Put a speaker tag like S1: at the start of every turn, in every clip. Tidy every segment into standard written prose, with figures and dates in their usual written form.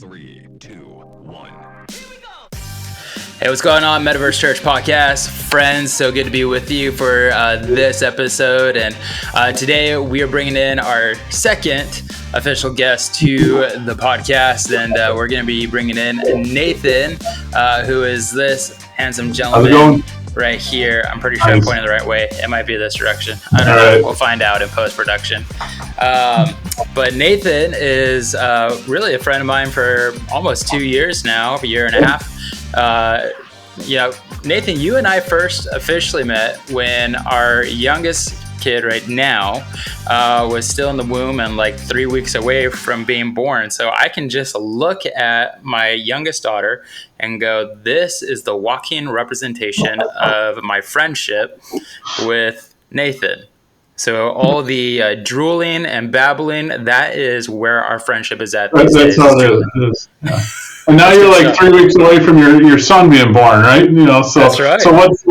S1: 3, 2, 1.
S2: Hey, what's going on, Metaverse Church Podcast? Friends, so good to be with you for this episode. And today we are bringing in our second official guest to the podcast. And we're going to be bringing in Nathan, who is this handsome gentleman right here. I'm pretty sure I'm pointing the right way. It might be this direction. I don't know. We'll find out in post-production. But Nathan is really a friend of mine for almost 2 years now, a year and a half. Nathan, you and I first officially met when our youngest kid right now was still in the womb and like 3 weeks away from being born. So I can just look at my youngest daughter and go, this is the walking representation of my friendship with Nathan. So all the drooling and babbling, that is where our friendship is at.
S3: That's how it is. Yeah. And now you're like 3 weeks away from your son being born, right? So
S2: that's right.
S3: So what's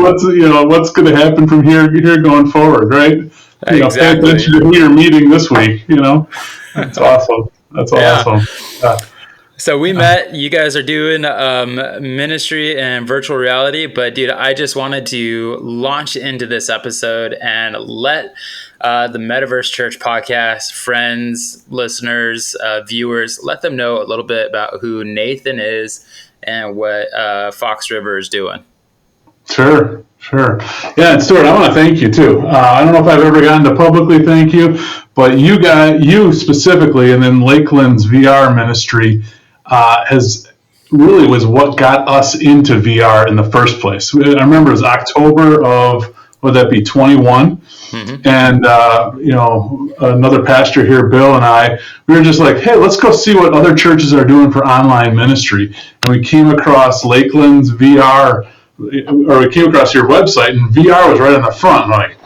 S3: going to happen from here going forward, right? Pay attention to who you're meeting this week. That's awesome. That's awesome. Yeah.
S2: So we met. You guys are doing ministry and virtual reality, but dude, I just wanted to launch into this episode and let the Metaverse Church Podcast friends, listeners, viewers, let them know a little bit about who Nathan is and what Fox River is doing.
S3: Sure. Yeah, and Stuart, I want to thank you too. I don't know if I've ever gotten to publicly thank you, but you specifically, and then Lakeland's VR ministry was what got us into VR in the first place. I remember it was October of, would that be 21? Mm-hmm. And, another pastor here, Bill, and I, we were just like, hey, let's go see what other churches are doing for online ministry. And we came across Lakeland's VR, or we came across your website, and VR was right on the front. I'm like,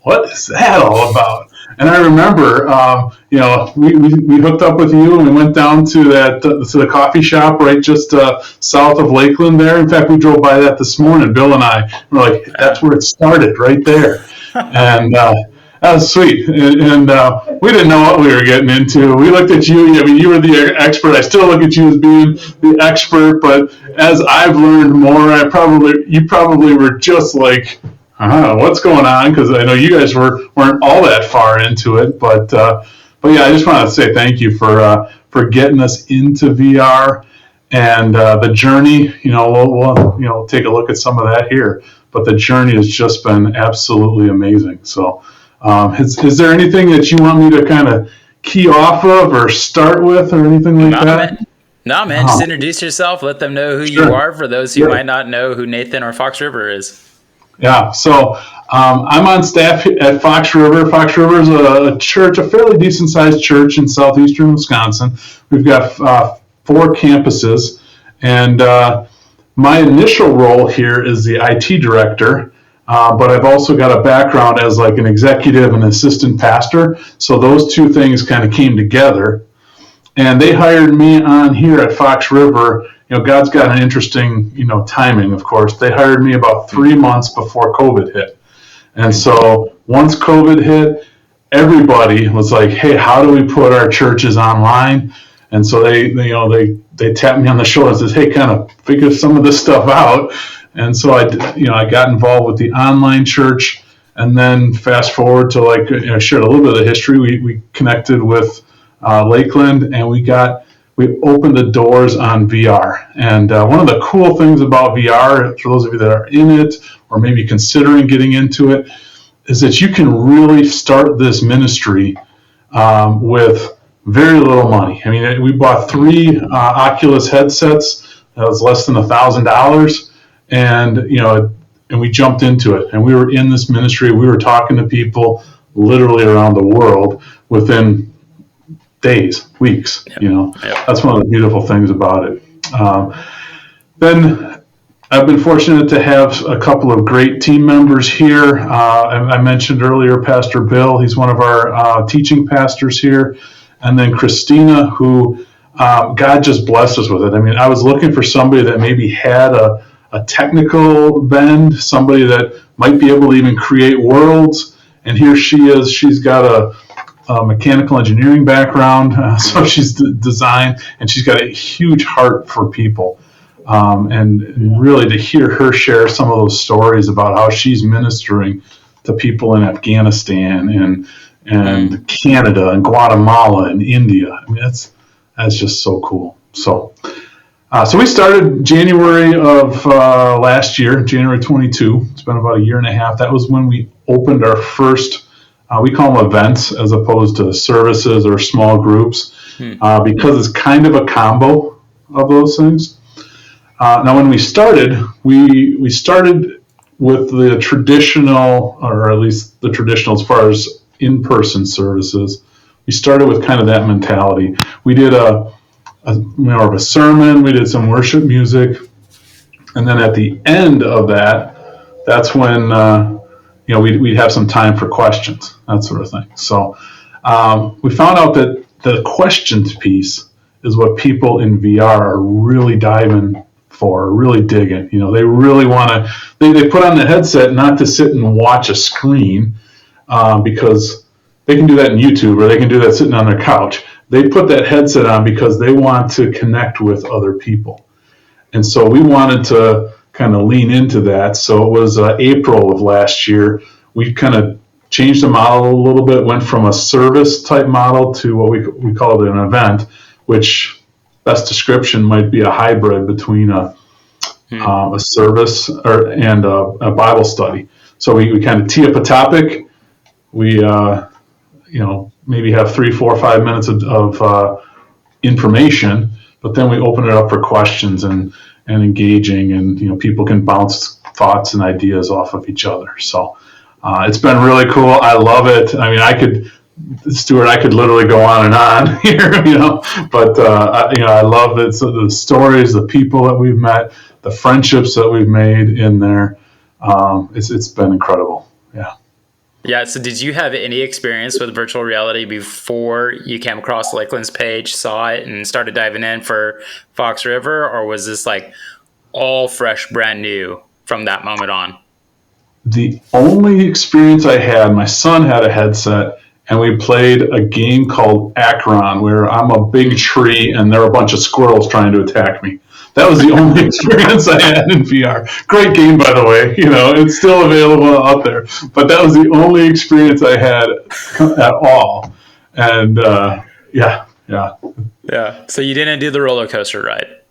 S3: what is that all about? And I remember, we hooked up with you and we went down to the coffee shop right just south of Lakeland there. In fact, we drove by that this morning, Bill and I. We're like, that's where it started, right there. And that was sweet. And we didn't know what we were getting into. We looked at you. I mean, you were the expert. I still look at you as being the expert. But as I've learned more, you probably were just like, what's going on? Because I know you guys weren't all that far into it, but yeah, I just want to say thank you for getting us into VR and the journey. We'll take a look at some of that here, but the journey has just been absolutely amazing. So, is there anything that you want me to kind of key off of or start with or anything like that?
S2: No, man. Just introduce yourself. Let them know who you are for those who might not know who Nathan or Fox River is.
S3: Yeah, so I'm on staff at Fox River. Fox River is a church, a fairly decent-sized church in southeastern Wisconsin. We've got 4 campuses, and my initial role here is the IT director, but I've also got a background as like an executive and assistant pastor, so those two things kind of came together. And they hired me on here at Fox River. God's got an interesting, timing, of course. They hired me about 3 months before COVID hit. And so once COVID hit, everybody was like, hey, how do we put our churches online? And so they tapped me on the shoulder and says, hey, kind of figure some of this stuff out. And so I got involved with the online church. And then fast forward to I shared a little bit of the history. We connected with Lakeland, and we opened the doors on VR. And one of the cool things about VR, for those of you that are in it or maybe considering getting into it, is that you can really start this ministry with very little money. I mean, we bought 3 Oculus headsets. That was less than $1,000, and we jumped into it. And we were in this ministry. We were talking to people literally around the world within days, weeks. That's one of the beautiful things about it. Then I've been fortunate to have a couple of great team members here. I mentioned earlier Pastor Bill. He's one of our teaching pastors here. And then Christina, who God just blessed us with it. I mean, I was looking for somebody that maybe had a technical bend, somebody that might be able to even create worlds. And here she is. She's got a a mechanical engineering background, so she's designed, and she's got a huge heart for people. And really to hear her share some of those stories about how she's ministering to people in Afghanistan and Canada and Guatemala and India. I mean, that's just so cool. So we started January of last year, January 22. It's been about a year and a half. That was when we opened our first, we call them events as opposed to services or small groups, because it's kind of a combo of those things. Now, when we started, we started with the traditional, or at least the traditional as far as in-person services. We started with kind of that mentality. We did more of a sermon. We did some worship music, and then at the end of that's when we'd have some time for questions, that sort of thing. So we found out that the questions piece is what people in VR are really diving for, really digging. They really want to. They put on the headset not to sit and watch a screen, because they can do that in YouTube or they can do that sitting on their couch. They put that headset on because they want to connect with other people. And so we wanted to kind of lean into that. So it was April of last year. We kind of changed the model a little bit, went from a service type model to what we called an event, which best description might be a hybrid between a service and a Bible study. So we kind of tee up a topic. We maybe have 3, 4, 5 minutes of information, but then we open it up for questions and engaging, and people can bounce thoughts and ideas off of each other. So it's been really cool. I love it. I mean, Stuart, I could literally go on and on here, but I love it. So the stories, the people that we've met, the friendships that we've made in there, it's been incredible. Yeah.
S2: Yeah. So did you have any experience with virtual reality before you came across Lakeland's page, saw it, and started diving in for Fox River, or was this like all fresh, brand new from that moment on?
S3: The only experience I had, my son had a headset, and we played a game called Akron, where I'm a big tree and there are a bunch of squirrels trying to attack me. That was the only experience I had in VR. Great game, by the way. It's still available out there. But that was the only experience I had at all. And yeah.
S2: So you didn't do the roller coaster ride?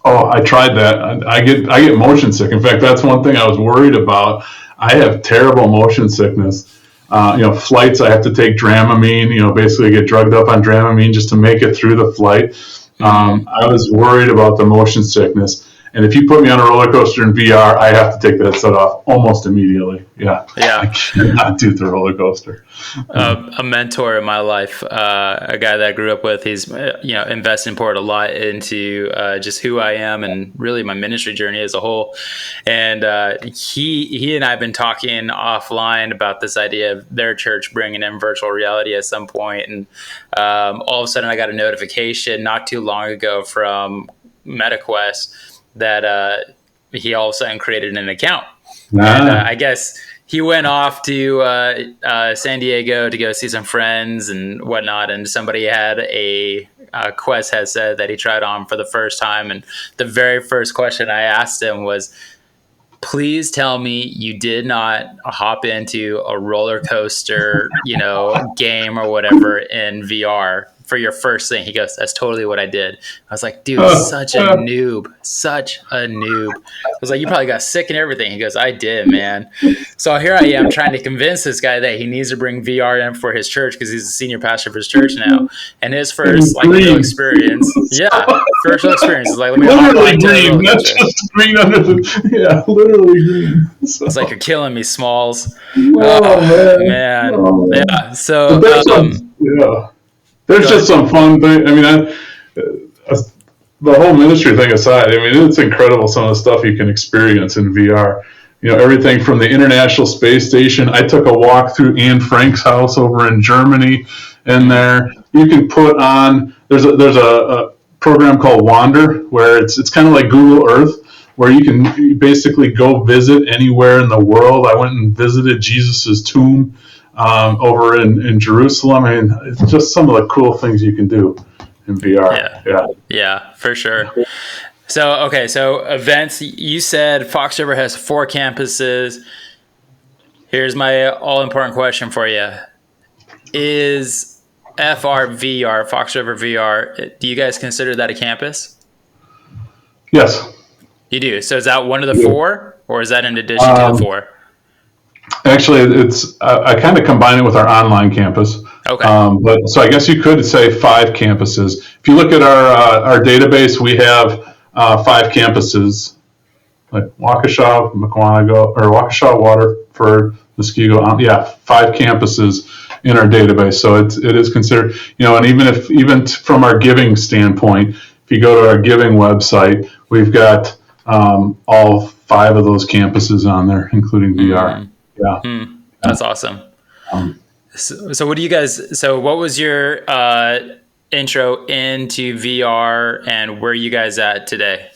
S3: Oh, I tried that. I get motion sick. In fact, that's one thing I was worried about. I have terrible motion sickness. Flights, I have to take Dramamine, basically get drugged up on Dramamine just to make it through the flight. I was worried about the motion sickness. And if you put me on a roller coaster in VR, I have to take that set off almost immediately. Yeah. I cannot do the roller coaster.
S2: A mentor in my life, a guy that I grew up with, he's invested and poured a lot into just who I am and really my ministry journey as a whole. And he and I have been talking offline about this idea of their church bringing in virtual reality at some point. And all of a sudden I got a notification not too long ago from MetaQuest that he all of a sudden created an account. And I guess he went off to San Diego to go see some friends and whatnot, and somebody had a Quest headset that he tried on for the first time. And the very first question I asked him was, please tell me you did not hop into a roller coaster, game or whatever in VR for your first thing. He goes, that's totally what I did. I was like, dude, such a noob. I was like, you probably got sick and everything. He goes, I did, man. So here I am trying to convince this guy that he needs to bring VR in for his church because he's the senior pastor for his church now. And his first real experience. Yeah, virtual experience is like, let me
S3: literally green, not just green under the literally green. So.
S2: It's like, you're killing me, Smalls.
S3: Man.
S2: Oh, man. Yeah. So
S3: there's just some fun thing. I mean, the whole ministry thing aside, I mean, it's incredible some of the stuff you can experience in VR. Everything from the International Space Station. I took a walk through Anne Frank's house over in Germany. In there, you can put on. There's a program called Wander where it's kind of like Google Earth, where you can basically go visit anywhere in the world. I went and visited Jesus's tomb. over in Jerusalem. I mean, it's just some of the cool things you can do in VR.
S2: Yeah, for sure. So events, you said Fox River has 4 campuses. Here's my all-important question for you. Is FRVR, Fox River VR, do you guys consider that a campus?
S3: Yes.
S2: You do. So is that one of the 4, or is that in addition to the 4?
S3: Actually, it's I kind of combine it with our online campus.
S2: Okay.
S3: But so I guess you could say 5 campuses. If you look at our database, we have 5 campuses, like Waukesha, Mukwonago, or Waukesha, Waterford, Muskego. 5 campuses in our database. So it is considered, and even from our giving standpoint, if you go to our giving website, we've got all 5 of those campuses on there, including VR.
S2: That's awesome. So what do you guys? So what was your intro into VR, and where are you guys at today?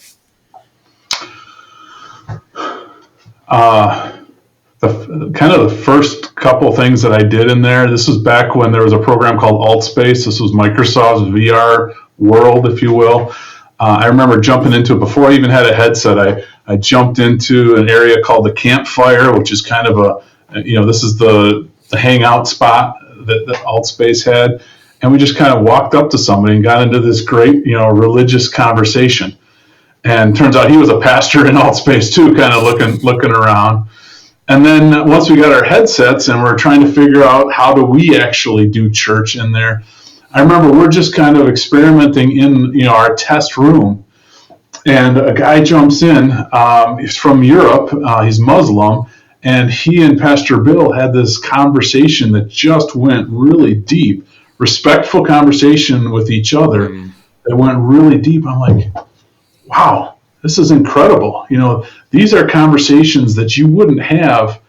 S3: The first couple things that I did in there. This was back when there was a program called AltSpace. This was Microsoft's VR world, if you will. I remember jumping into it before I even had a headset. I jumped into an area called the Campfire, which is kind of this is the hangout spot that AltSpace had. And we just kind of walked up to somebody and got into this great, religious conversation. And turns out he was a pastor in AltSpace too, kind of looking around. And then once we got our headsets and we're trying to figure out how do we actually do church in there, I remember we're just kind of experimenting in our test room. And a guy jumps in. He's from Europe. He's Muslim. And he and Pastor Bill had this conversation that just went really deep, respectful conversation with each other that went really deep. I'm like, wow, this is incredible. These are conversations that you wouldn't have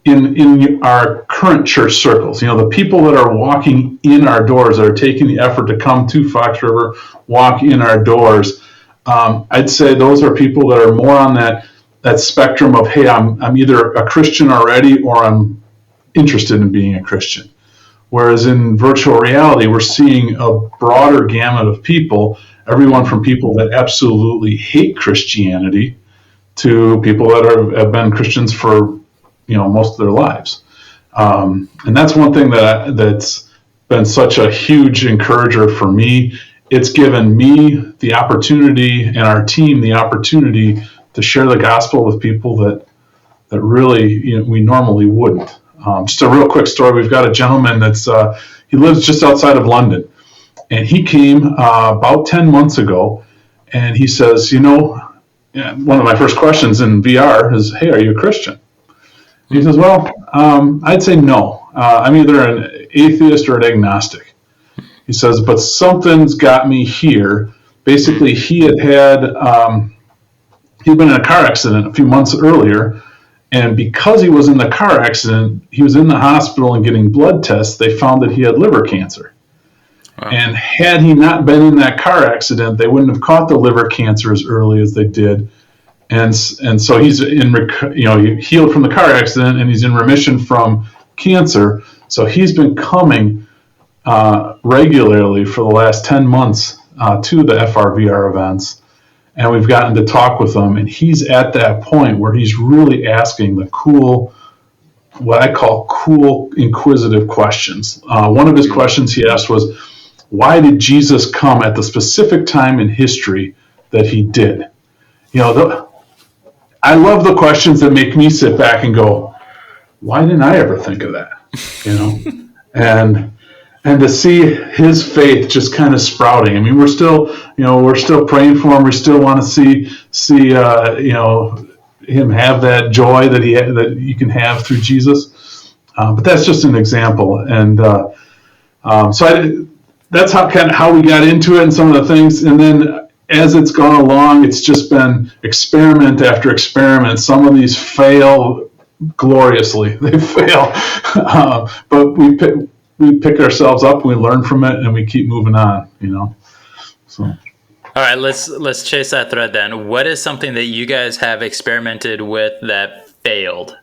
S3: in our current church circles. The people that are walking in our doors, that are taking the effort to come to Fox River, walk in our doors. I'd say those are people that are more on that spectrum of, hey, I'm either a Christian already or I'm interested in being a Christian. Whereas in virtual reality, we're seeing a broader gamut of people, everyone from people that absolutely hate Christianity to people that have been Christians for most of their lives. And that's one thing that's been such a huge encourager for me. It's given me the opportunity and our team the opportunity to share the gospel with people that really we normally wouldn't. Just a real quick story. We've got a gentleman he lives just outside of London, and he came about 10 months ago, and he says, one of my first questions in VR is, hey, are you a Christian? He says, well, I'd say no. I'm either an atheist or an agnostic. He says, but something's got me here. Basically, he'd been in a car accident a few months earlier, and because he was in the car accident, he was in the hospital and getting blood tests. They found that he had liver cancer. Wow. And had he not been in that car accident, they wouldn't have caught the liver cancer as early as they did. And so he's healed from the car accident, and he's in remission from cancer. So he's been coming regularly for the last 10 months to the FRVR events. And we've gotten to talk with him, and he's at that point where he's really asking the what I call cool, inquisitive questions. One of his questions he asked was, why did Jesus come at the specific time in history that he did? I love the questions that make me sit back and go, why didn't I ever think of that? And to see his faith just kind of sprouting. I mean, we're still praying for him. We still want to see him have that joy that you can have through Jesus. But that's just an example. And that's how we got into it and some of the things. And then as it's gone along, it's just been experiment after experiment. Some of these fail gloriously. They fail. But we pick ourselves up, we learn from it, and we keep moving on, So.
S2: All right, let's chase that thread then. What is something that you guys have experimented with that failed?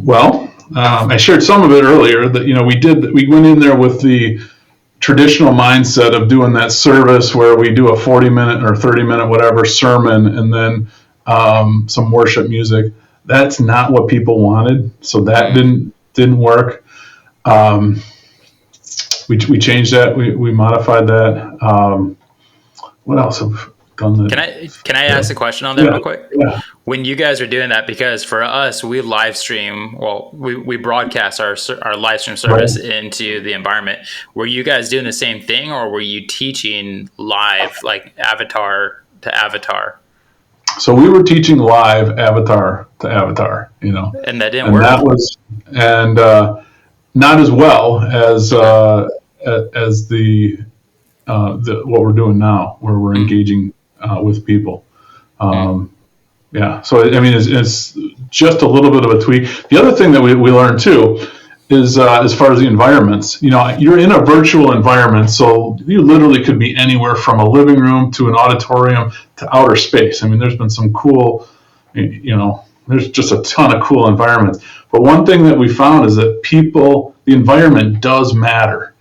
S3: Well, I shared some of it earlier that, we went in there with the traditional mindset of doing that service where we do a 40-minute or 30-minute, whatever, sermon and then some worship music. That's not what people wanted. So that didn't work. We changed that. We modified that. What else have done that?
S2: Can I ask a question on that real quick?
S3: Yeah.
S2: When you guys are doing that, because for us, we live stream, we broadcast our live stream service into the environment. Were you guys doing the same thing, or were you teaching live, like avatar to avatar?
S3: So we were teaching live avatar to avatar,
S2: and that didn't work.
S3: And not as well as the what we're doing now, where we're engaging with people. Yeah. So it's just a little bit of a tweak. The other thing that we learned too is as far as the environments. You're in a virtual environment, so you literally could be anywhere from a living room to an auditorium to outer space. There's been some cool, there's just a ton of cool environments. But one thing that we found is that the environment does matter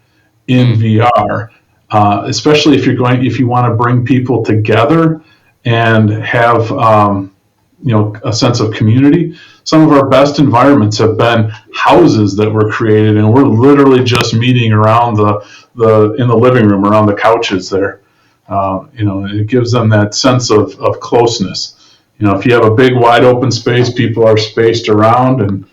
S3: in VR, especially if you want to bring people together and have a sense of community. Some of our best environments have been houses that were created, and we're literally just meeting around in the living room, around the couches there. It gives them that sense of closeness. If you have a big wide open space, people are spaced around, and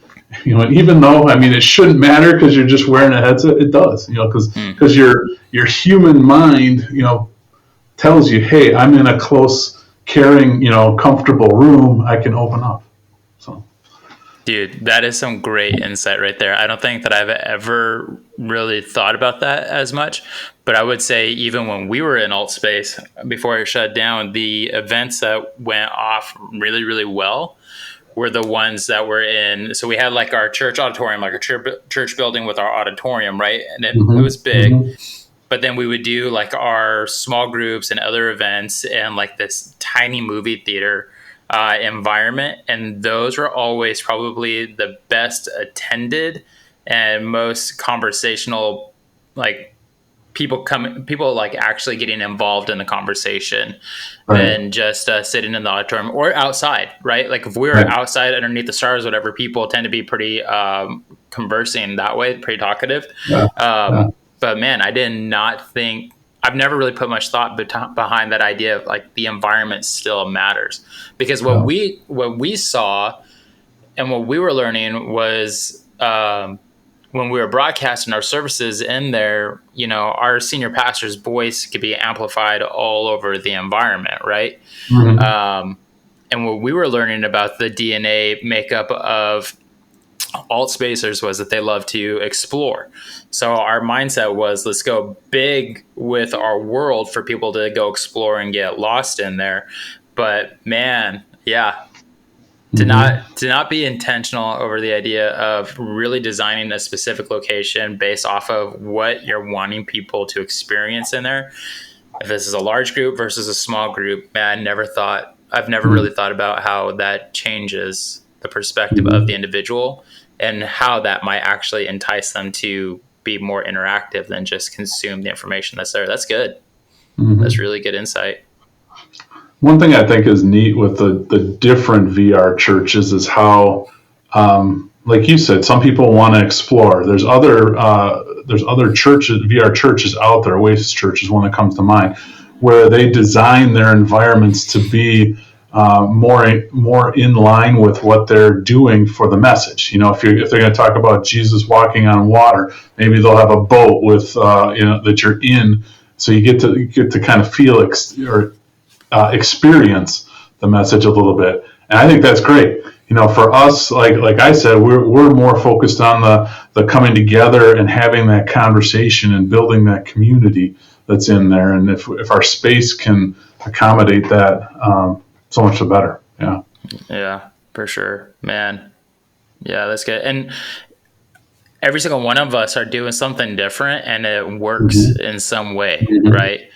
S3: even though it shouldn't matter because you're just wearing a headset, it does. Because your human mind tells you, hey, I'm in a close, caring, comfortable room. I can open up. So,
S2: dude, that is some great insight right there. I don't think that I've ever really thought about that as much, but I would say even when we were in alt space before it shut down, the events that went off really, really well were the ones that were in. So we had like our church auditorium, like a church building with our auditorium, right? And it was big. But then we would do like our small groups and other events and like this tiny movie theater environment. And those were always probably the best attended and most conversational, like people like actually getting involved in the conversation than just sitting in the auditorium or outside, right? Like if we were outside underneath the stars, whatever, people tend to be pretty conversing that way, pretty talkative. But man, I did not think, I've never really put much thought behind that idea of like the environment still matters, because what we saw and what we were learning was when we were broadcasting our services in there, our senior pastor's voice could be amplified all over the environment, right? And what we were learning about the DNA makeup of alt spacers was that they love to explore. So our mindset was, let's go big with our world for people to go explore and get lost in there. But man, to not be intentional over the idea of really designing a specific location based off of what you're wanting people to experience in there. If this is a large group versus a small group, man, I've never really thought about how that changes the perspective of the individual and how that might actually entice them to be more interactive than just consume the information that's there. That's good. That's really good insight.
S3: One thing I think is neat with the different VR churches is how, like you said, some people want to explore. There's other churches, VR churches out there. Oasis Church is one that comes to mind, where they design their environments to be more in line with what they're doing for the message. If they're going to talk about Jesus walking on water, maybe they'll have a boat with that you're in, so you get to kind of feel experience the message a little bit. And I think that's great. For us, like I said, we're more focused on the coming together and having that conversation and building that community that's in there. And if our space can accommodate that, so much the better.
S2: Yeah, for sure, man. Yeah, that's good. And every single one of us are doing something different, and it works in some way, right?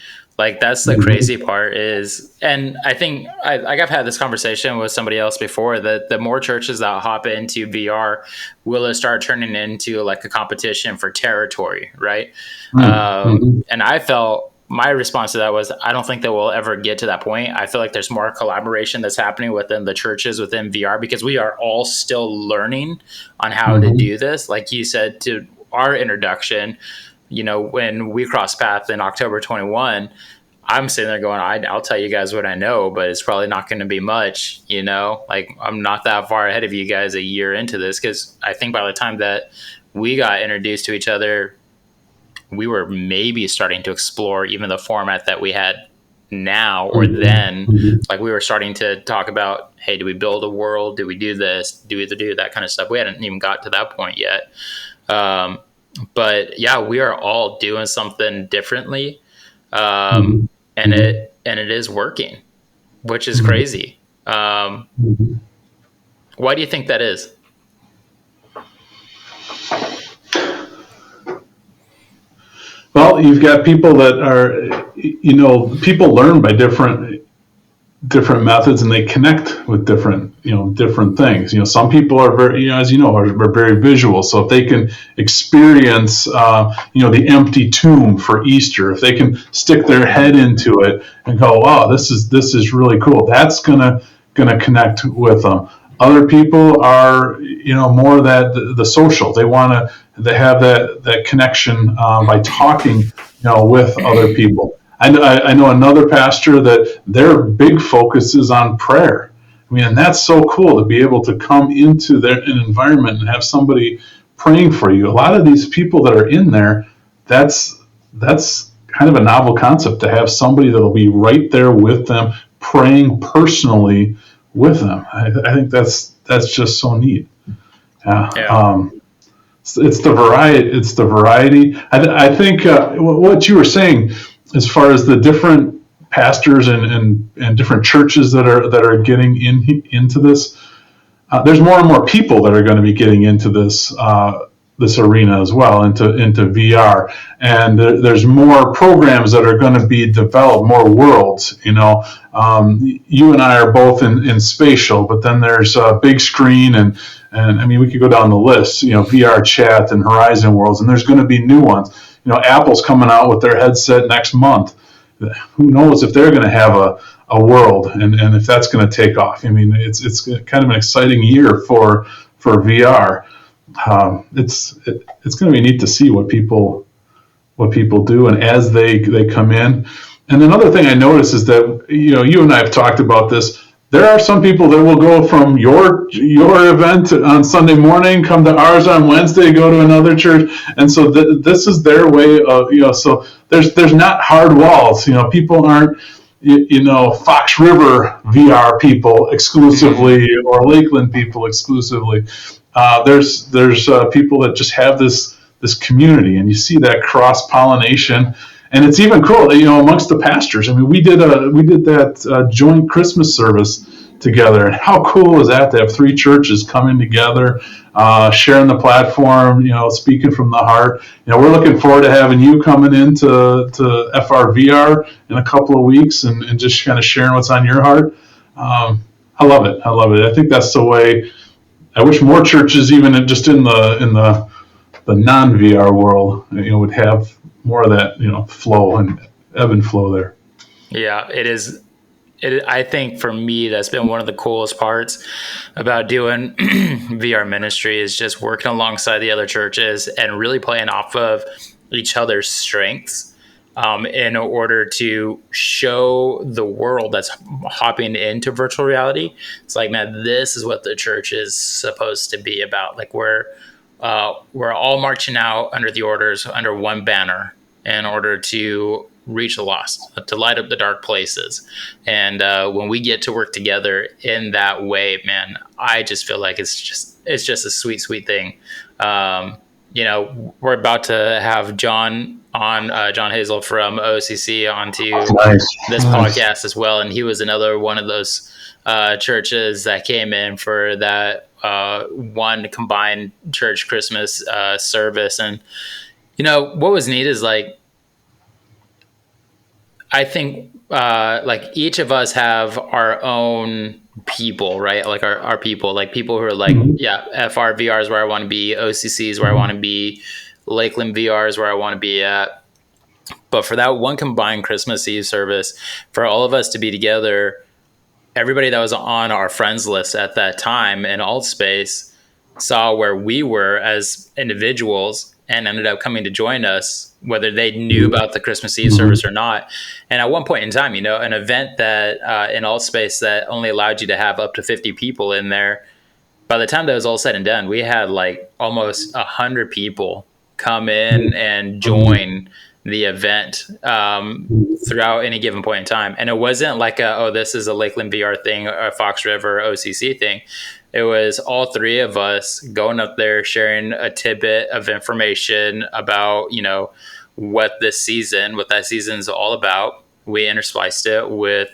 S2: Like that's the crazy part is, and I think I've had this conversation with somebody else before, that the more churches that hop into VR, will it start turning into like a competition for territory, right? And I felt my response to that was, I don't think that we'll ever get to that point. I feel like there's more collaboration that's happening within the churches within VR, because we are all still learning on how to do this. Like you said, to our introduction, when we crossed paths in October 21, I'm sitting there going, I'll tell you guys what I know, but it's probably not going to be much, like I'm not that far ahead of you guys a year into this. Cause I think by the time that we got introduced to each other, we were maybe starting to explore even the format that we had now, or then like we were starting to talk about, hey, do we build a world? Do we do this? Do we do that kind of stuff? We hadn't even got to that point yet. But yeah, we are all doing something differently. And it is working, which is crazy. Why do you think that is?
S3: Well, you've got people that are, people learn by different methods, and they connect with different things. Some people are very, are very visual. So if they can experience, the empty tomb for Easter, if they can stick their head into it and go, wow, this is really cool, that's gonna connect with them. Other people are, more that the social. They have that connection by talking, with other people. I know another pastor that their big focus is on prayer. I mean, and that's so cool to be able to come into an environment and have somebody praying for you. A lot of these people that are in there, that's kind of a novel concept, to have somebody that'll be right there with them, praying personally with them. I think that's just so neat. Yeah. It's the variety. I think what you were saying, as far as the different pastors and different churches that are getting into this, there's more and more people that are going to be getting into this arena as well, into VR, and there's more programs that are going to be developed, more worlds. You and I are both in spatial, but then there's a big screen, and I mean, we could go down the list. VR chat and Horizon Worlds, and there's going to be new ones. Apple's coming out with their headset next month. Who knows if they're going to have a world, and if that's going to take off. I mean, it's kind of an exciting year for VR. It's going to be neat to see what people do, and as they come in. And another thing I notice is that you and I have talked about this. There are some people that will go from your event on Sunday morning, come to ours on Wednesday, go to another church, and so this is their way of So there's not hard walls. People aren't Fox River VR people exclusively, or Lakeland people exclusively. There's people that just have this community, and you see that cross pollination. And it's even cool, amongst the pastors. I mean, we did that joint Christmas service together, and how cool is that to have three churches coming together, sharing the platform, speaking from the heart. We're looking forward to having you coming into FRVR in a couple of weeks, and just kind of sharing what's on your heart. I love it. I think that's the way. I wish more churches, even just in the non-VR world, would have more of that, flow and ebb and flow there.
S2: Yeah, it is. I think for me, that's been one of the coolest parts about doing VR ministry, is just working alongside the other churches and really playing off of each other's strengths in order to show the world that's hopping into virtual reality. It's like, man, this is what the church is supposed to be about. Like we're all marching out under the orders, under one banner, in order to reach the lost, to light up the dark places. And when we get to work together in that way, man, I just feel like it's just a sweet, sweet thing. We're about to have John on, John Hazel from OCC, onto this podcast as well. And he was another one of those churches that came in for that one combined church Christmas service. And what was neat is, like, I think like each of us have our own people, right? Like our people, like people who are like, yeah, FRVR is where I want to be, OCC is where I want to be, Lakeland VR is where I want to be at. But for that one combined Christmas Eve service, for all of us to be together, everybody that was on our friends list at that time in Altspace saw where we were as individuals and ended up coming to join us, whether they knew about the Christmas Eve service or not. And at one point in time, an event that in Altspace that only allowed you to have up to 50 people in there, by the time that was all said and done, we had like almost 100 people come in and join the event throughout any given point in time. And it wasn't like this is a Lakeland VR thing or a Fox River OCC thing. It was all three of us going up there, sharing a tidbit of information about, what that season's all about. We interspliced it with,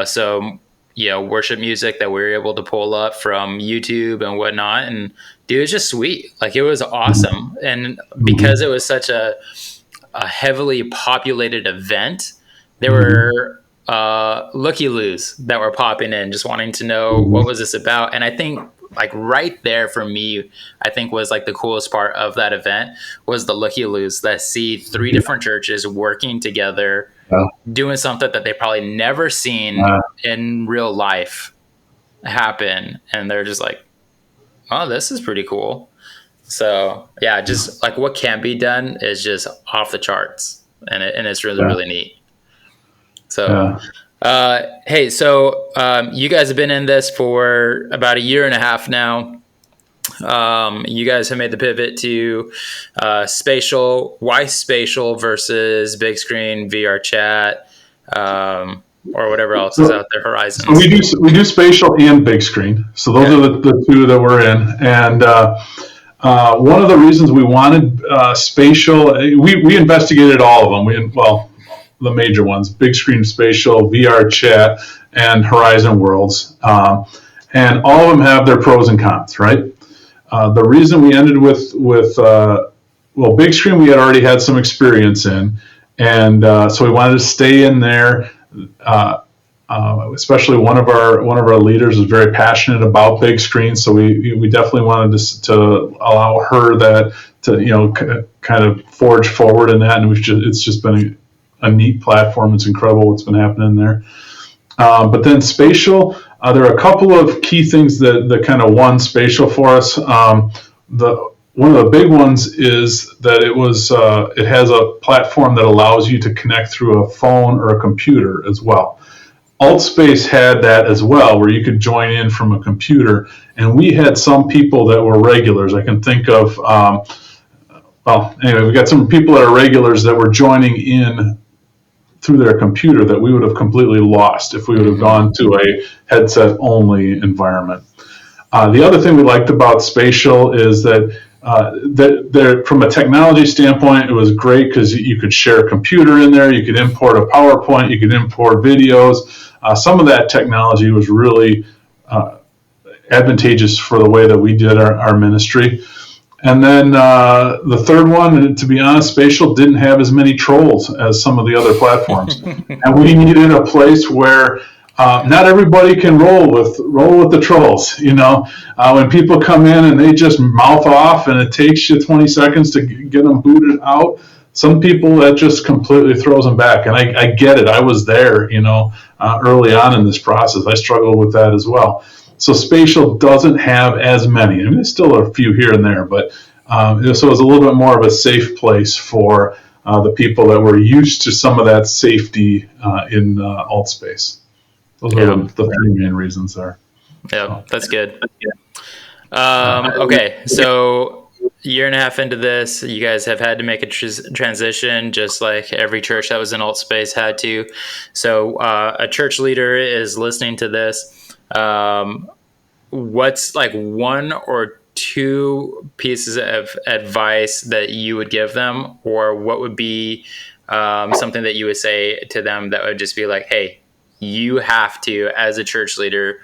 S2: some, worship music that we were able to pull up from YouTube and whatnot. And dude, it was just sweet. Like, it was awesome. And because it was such a heavily populated event, there were looky-loos that were popping in, just wanting to know what was this about. And I think like right there for me, I think was like the coolest part of that event was the looky-loos that see three different churches working together, doing something that they probably never seen in real life happen. And they're just like, oh, this is pretty cool. So yeah, just like what can be done is just off the charts, and it's really, really neat. So, hey, so you guys have been in this for about a year and a half now. You guys have made the pivot to spatial. Why spatial versus big screen, VR chat, or whatever else is out there, Horizons?
S3: So we do spatial and big screen. So those are the two that we're in. And one of the reasons we wanted spatial, we investigated all of them. The major ones: big screen, spatial, VR chat, and Horizon Worlds. And all of them have their pros and cons, right? The reason we ended with big screen we had already had some experience in, and so we wanted to stay in there. Especially one of our leaders is very passionate about big screen, so we definitely wanted to allow her that to kind of forge forward in that, and it's just been a neat platform. It's incredible what's been happening there. But then spatial, there are a couple of key things that kind of won spatial for us. One of the big ones is that it has a platform that allows you to connect through a phone or a computer as well. Altspace had that as well, where you could join in from a computer, and we had some people that were regulars. I can think of, we got some people that are regulars that were joining in through their computer that we would have completely lost if we would have gone to a headset-only environment. The other thing we liked about spatial is that from a technology standpoint, it was great because you could share a computer in there, you could import a PowerPoint, you could import videos. Some of that technology was really advantageous for the way that we did our ministry. And then the third one, to be honest, spatial didn't have as many trolls as some of the other platforms. And we needed a place where not everybody can roll with the trolls. When people come in and they just mouth off and it takes you 20 seconds to get them booted out, some people that just completely throws them back. And I get it. I was there, early on in this process. I struggled with that as well. So spatial doesn't have as many. I mean, there's still a few here and there, but so it was a little bit more of a safe place for the people that were used to some of that safety in Altspace. Those are the three main reasons there.
S2: Yeah, that's good. Okay, so a year and a half into this, you guys have had to make a transition, just like every church that was in Altspace had to. So a church leader is listening to this. What's like one or two pieces of advice that you would give them, or what would be something that you would say to them that would just be like, hey, you have to, as a church leader,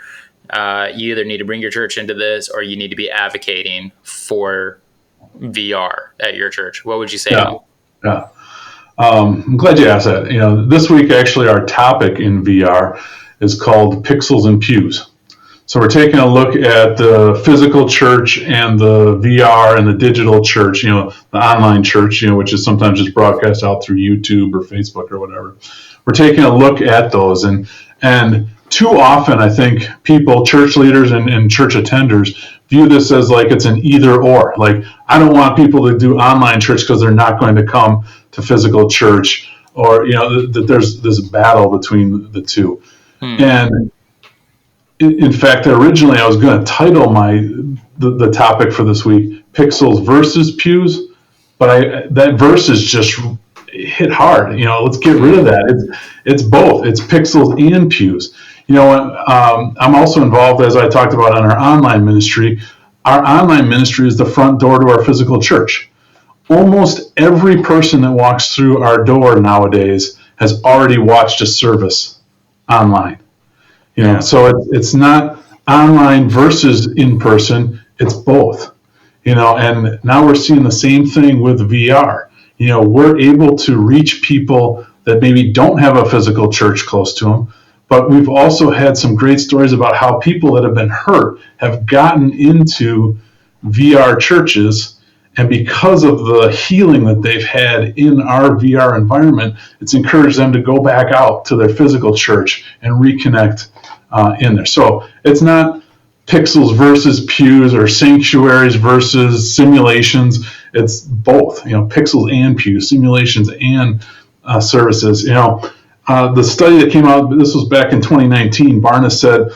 S2: you either need to bring your church into this or you need to be advocating for VR at your church? What would you say to them?
S3: Yeah. I'm glad you asked that. This week actually our topic in VR is called Pixels and Pews. So we're taking a look at the physical church and the VR and the digital church, the online church, which is sometimes just broadcast out through YouTube or Facebook or whatever. We're taking a look at those, and too often I think people, church leaders and church attenders, view this as like it's an either or. Like, I don't want people to do online church because they're not going to come to physical church, or that there's this battle between the two. And in fact, originally I was going to title the topic for this week "Pixels versus Pews," but that verse is just hit hard. Let's get rid of that. It's both. It's pixels and pews. I'm also involved, as I talked about, on our online ministry. Our online ministry is the front door to our physical church. Almost every person that walks through our door nowadays has already watched a service online. So it's not online versus in person, it's both. And now we're seeing the same thing with VR. We're able to reach people that maybe don't have a physical church close to them, but we've also had some great stories about how people that have been hurt have gotten into VR churches, and because of the healing that they've had in our VR environment, it's encouraged them to go back out to their physical church and reconnect in there. So it's not pixels versus pews or sanctuaries versus simulations. It's both, pixels and pews, simulations and services. The study that came out, this was back in 2019, Barna said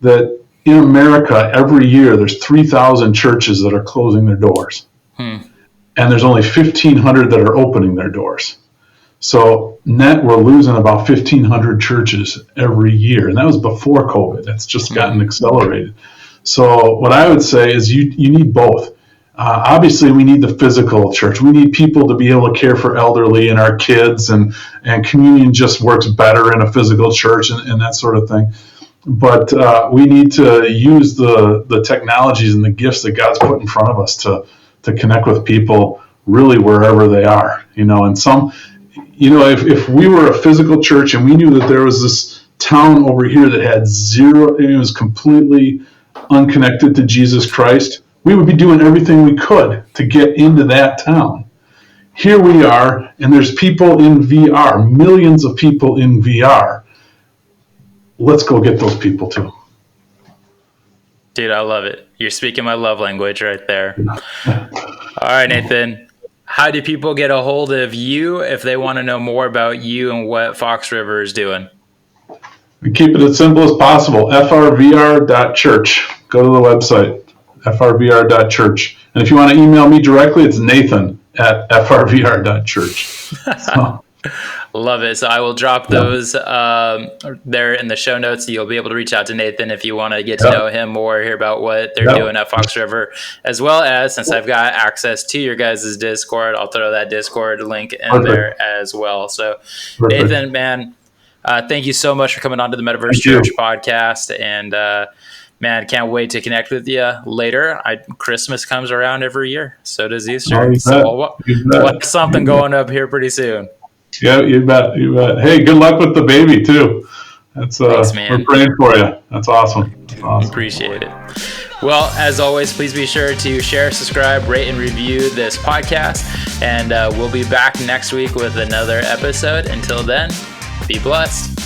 S3: that in America every year there's 3,000 churches that are closing their doors. And there's only 1,500 that are opening their doors. So net, we're losing about 1,500 churches every year. And that was before COVID. That's just gotten accelerated. So what I would say is you need both. Obviously, we need the physical church. We need people to be able to care for elderly and our kids, and communion just works better in a physical church and that sort of thing. But we need to use the technologies and the gifts that God's put in front of us to connect with people really wherever they are. And some, if we were a physical church and we knew that there was this town over here that had zero, it was completely unconnected to Jesus Christ, we would be doing everything we could to get into that town. Here we are, and there's people in VR, millions of people in VR. Let's go get those people too.
S2: Dude, I love it. You're speaking my love language right there. All right, Nathan. How do people get a hold of you if they want to know more about you and what Fox River is doing?
S3: We keep it as simple as possible. FRVR.church. Go to the website, FRVR.church. And if you want to email me directly, it's Nathan@FRVR.church. So.
S2: Love it. So I will drop those there in the show notes. You'll be able to reach out to Nathan if you want to get to know him more, hear about what they're doing at Fox River, as well as, since I've got access to your guys' Discord, I'll throw that Discord link in there as well. So Nathan, man, thank you so much for coming on to the Metaverse Church podcast. And man, can't wait to connect with you later. Christmas comes around every year. So does Easter. So we'll have something going up here pretty soon.
S3: Yeah, you bet. Hey, good luck with the baby too. Thanks, man. We're praying for you. That's awesome.
S2: Appreciate it. Well, as always, please be sure to share, subscribe, rate, and review this podcast. And we'll be back next week with another episode. Until then, be blessed.